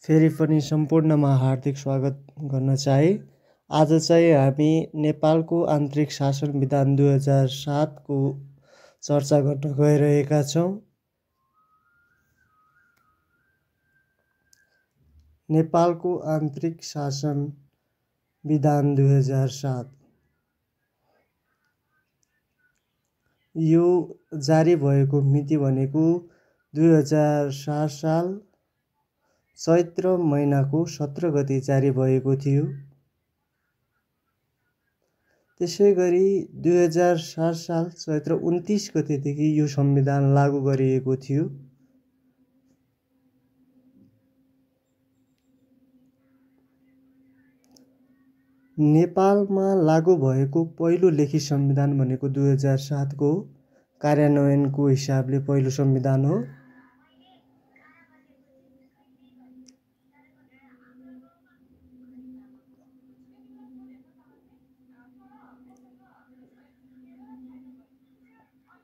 फेरि पनि सम्पूर्णमा हार्दिक स्वागत गर्न चाहे। आज चाहिँ हामी नेपालको आन्तरिक शासन विधान 2007 को चर्चा गर्न गइरहेका छौँ। नेपालको आन्तरिक शासन विधान 2007 यो जारी भएको मिति भनेको 2007 साल चैत्र महिनाको 17 गते जारी भएको थियो। त्यसै गरी 2007 साल चैत्र 29 गतेदेखि यो संविधान लागू गरिएको थियो। नेपालमा लागू भएको पहिलो लेखित संविधान भनेको 2007 को कार्यान्वयनको हिसाबले पहिलो संविधान हो।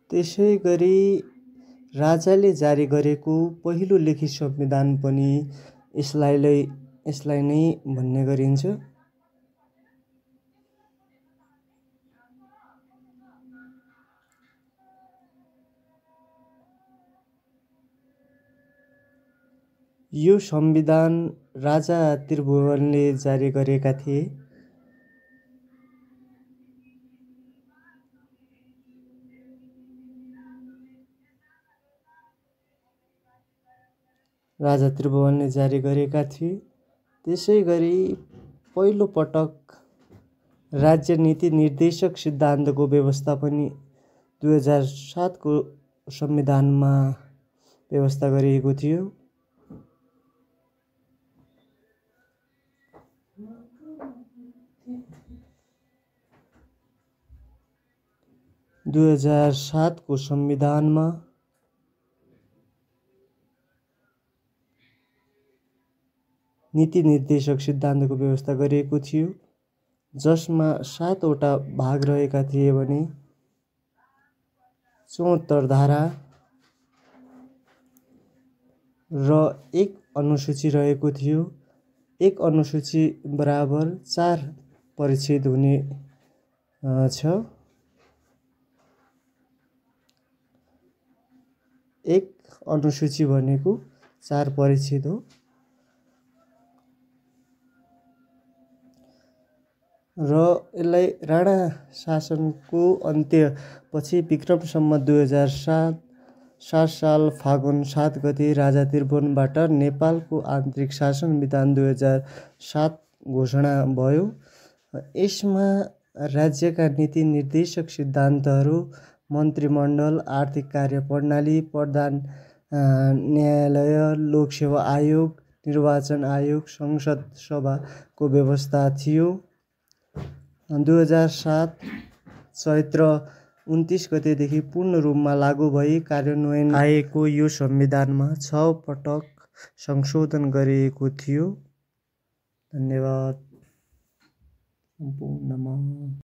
त्यसै गरी राजाले जारी गरेको पहिलो लिखित संविधान पनि यसलाई नै भन्ने गरिन्छ। यो संविधान राजा त्रिभुवनले जारी गरेका थिए। राजा त्रिभुवनले जारी गरेका थिए। त्यसै गरी पहिलो पटक राज्य नीति निर्देशक सिद्धान्तको व्यवस्था पनि 2007 को संविधानमा व्यवस्था गरिएको थियो। – 2007 को संविधानमा नीति निर्देशक सिद्धान्तको व्यवस्था गरिएको थियो, जसमा 7 वटा भाग रहेका थिए भने 74 धारा र 1 अनुसूची रहेको थियो। 1 अनुसूची बराबर 4 परिच्छेद हुने छ। 1 अनुसूची भनेको 4 परिच्छेद हो। र यसलाई राणा शासनको अन्त्यपछि विक्रम सम्वत 2007 साल फागुन 7 गते राजा त्रिभुवनबाट नेपालको आन्तरिक शासन विधान 2007 घोषणा भयो। यसमा राज्यका नीति निर्देशक सिद्धान्तहरू, मन्त्रीमण्डल, आर्थिक कार्य प्रणाली, प्रधान न्यायालय, लोकसेवा आयोग, निर्वाचन आयोग, संसद सभाको व्यवस्था थियो। 2007 चैत्र 29 गतेदेखि पूर्ण रूपमा लागू भई कार्यान्वयन आएको यो संविधानमा 6 पटक संशोधन गरिएको थियो। धन्यवाद। सम्पूर्णमा